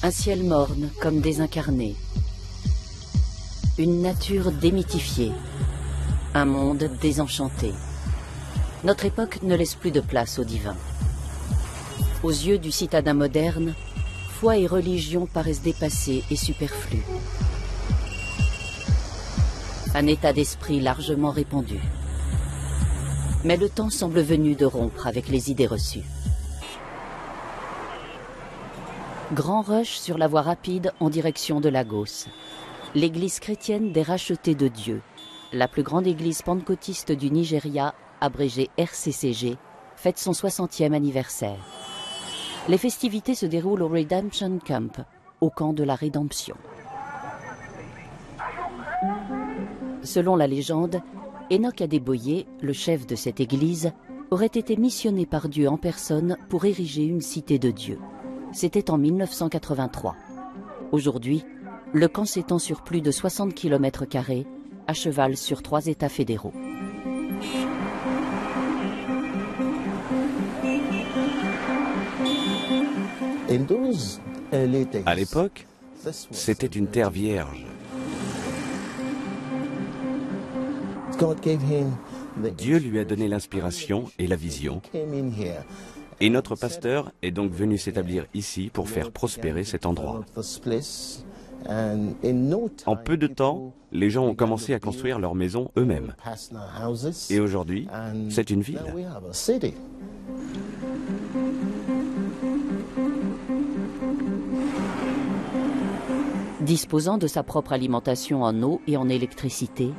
Un ciel morne comme désincarné. Une nature démythifiée. Un monde désenchanté. Notre époque ne laisse plus de place au divin. Aux yeux du citadin moderne, foi et religion paraissent dépassées et superflues. Un état d'esprit largement répandu. Mais le temps semble venu de rompre avec les idées reçues. Grand rush sur la voie rapide en direction de Lagos. L'église chrétienne des rachetés de Dieu, la plus grande église pentecôtiste du Nigeria, abrégée RCCG, fête son 60e anniversaire. Les festivités se déroulent au Redemption Camp, au camp de la Rédemption. Selon la légende, Enoch Adeboye, le chef de cette église, aurait été missionné par Dieu en personne pour ériger une cité de Dieu. C'était en 1983. Aujourd'hui, le camp s'étend sur plus de 60 km², à cheval sur 3 États fédéraux. À l'époque, c'était une terre vierge. Dieu lui a donné l'inspiration et la vision. Et notre pasteur est donc venu s'établir ici pour faire prospérer cet endroit. En peu de temps, les gens ont commencé à construire leurs maisons eux-mêmes. Et aujourd'hui, c'est une ville. Disposant de sa propre alimentation en eau et en électricité,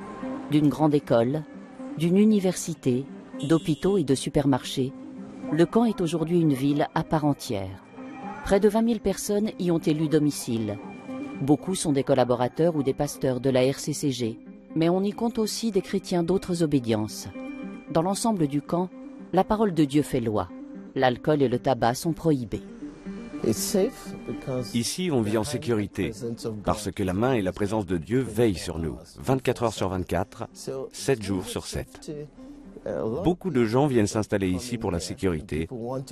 d'une grande école, d'une université, d'hôpitaux et de supermarchés, le camp est aujourd'hui une ville à part entière. Près de 20 000 personnes y ont élu domicile. Beaucoup sont des collaborateurs ou des pasteurs de la RCCG, mais on y compte aussi des chrétiens d'autres obédiences. Dans l'ensemble du camp, la parole de Dieu fait loi. L'alcool et le tabac sont prohibés. Ici, on vit en sécurité, parce que la main et la présence de Dieu veillent sur nous, 24 heures sur 24, 7 jours sur 7. Beaucoup de gens viennent s'installer ici pour la sécurité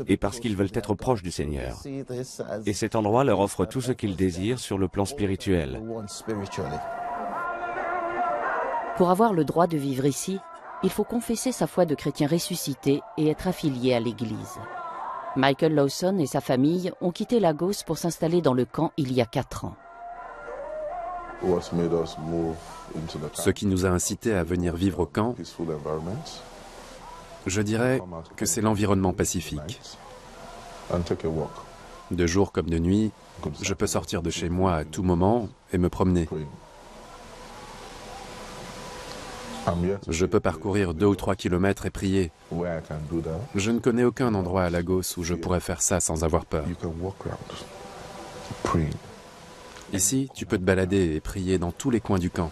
et parce qu'ils veulent être proches du Seigneur. Et cet endroit leur offre tout ce qu'ils désirent sur le plan spirituel. Pour avoir le droit de vivre ici, il faut confesser sa foi de chrétien ressuscité et être affilié à l'Église. Michael Lawson et sa famille ont quitté Lagos pour s'installer dans le camp il y a 4 ans. Ce qui nous a incités à venir vivre au camp, je dirais que c'est l'environnement pacifique. De jour comme de nuit, je peux sortir de chez moi à tout moment et me promener. Je peux parcourir 2 ou 3 kilomètres et prier. Je ne connais aucun endroit à Lagos où je pourrais faire ça sans avoir peur. Ici, tu peux te balader et prier dans tous les coins du camp.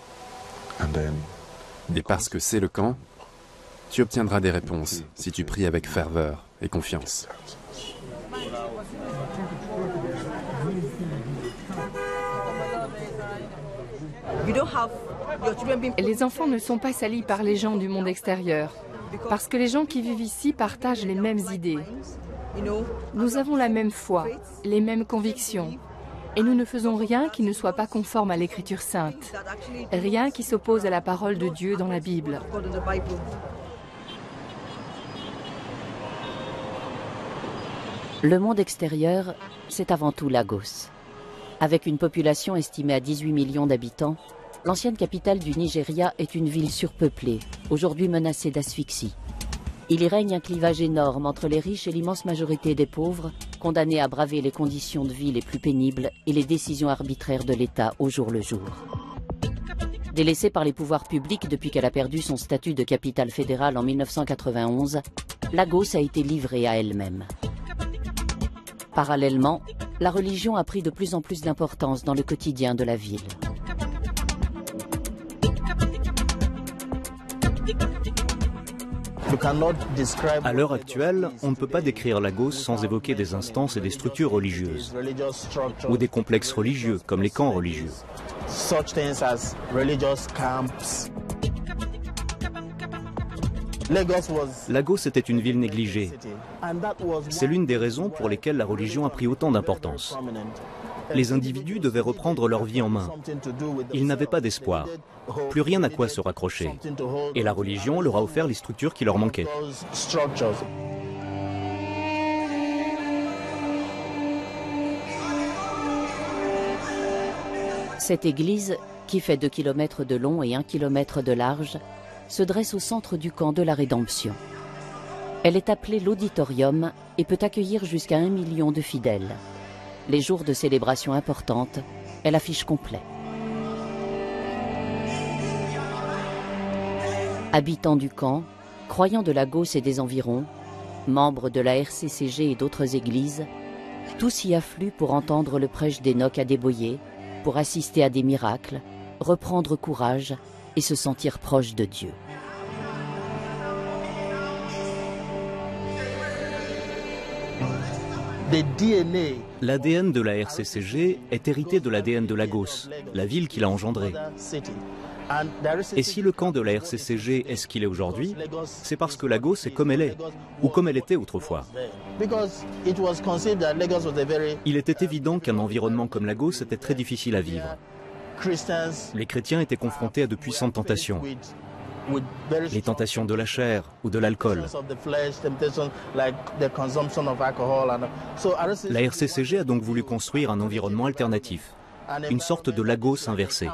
Et parce que c'est le camp, tu obtiendras des réponses si tu pries avec ferveur et confiance. Les enfants ne sont pas salis par les gens du monde extérieur, parce que les gens qui vivent ici partagent les mêmes idées. Nous avons la même foi, les mêmes convictions, et nous ne faisons rien qui ne soit pas conforme à l'Écriture sainte, rien qui s'oppose à la parole de Dieu dans la Bible. Le monde extérieur, c'est avant tout Lagos. Avec une population estimée à 18 millions d'habitants, l'ancienne capitale du Nigeria est une ville surpeuplée, aujourd'hui menacée d'asphyxie. Il y règne un clivage énorme entre les riches et l'immense majorité des pauvres, condamnés à braver les conditions de vie les plus pénibles et les décisions arbitraires de l'État au jour le jour. Délaissée par les pouvoirs publics depuis qu'elle a perdu son statut de capitale fédérale en 1991, Lagos a été livrée à elle-même. Parallèlement, la religion a pris de plus en plus d'importance dans le quotidien de la ville. À l'heure actuelle, on ne peut pas décrire Lagos sans évoquer des instances et des structures religieuses, ou des complexes religieux, comme les camps religieux. Lagos était une ville négligée. C'est l'une des raisons pour lesquelles la religion a pris autant d'importance. Les individus devaient reprendre leur vie en main. Ils n'avaient pas d'espoir, plus rien à quoi se raccrocher. Et la religion leur a offert les structures qui leur manquaient. Cette église, qui fait 2 km de long et 1 km de large, se dresse au centre du camp de la Rédemption. Elle est appelée l'auditorium et peut accueillir jusqu'à 1 million de fidèles. Les jours de célébration importantes, elle affiche complet. Habitants du camp, croyants de Lagos et des environs, membres de la RCCG et d'autres églises, tous y affluent pour entendre le prêche d'Enoch Adeboye, pour assister à des miracles, reprendre courage et se sentir proche de Dieu. L'ADN de la RCCG est hérité de l'ADN de Lagos, la ville qui l'a engendrée. Et si le camp de la RCCG est ce qu'il est aujourd'hui, c'est parce que Lagos est comme elle est, ou comme elle était autrefois. Il était évident qu'un environnement comme Lagos était très difficile à vivre. Les chrétiens étaient confrontés à de puissantes tentations. Les tentations de la chair ou de l'alcool. La RCCG a donc voulu construire un environnement alternatif, une sorte de Lagos inversé.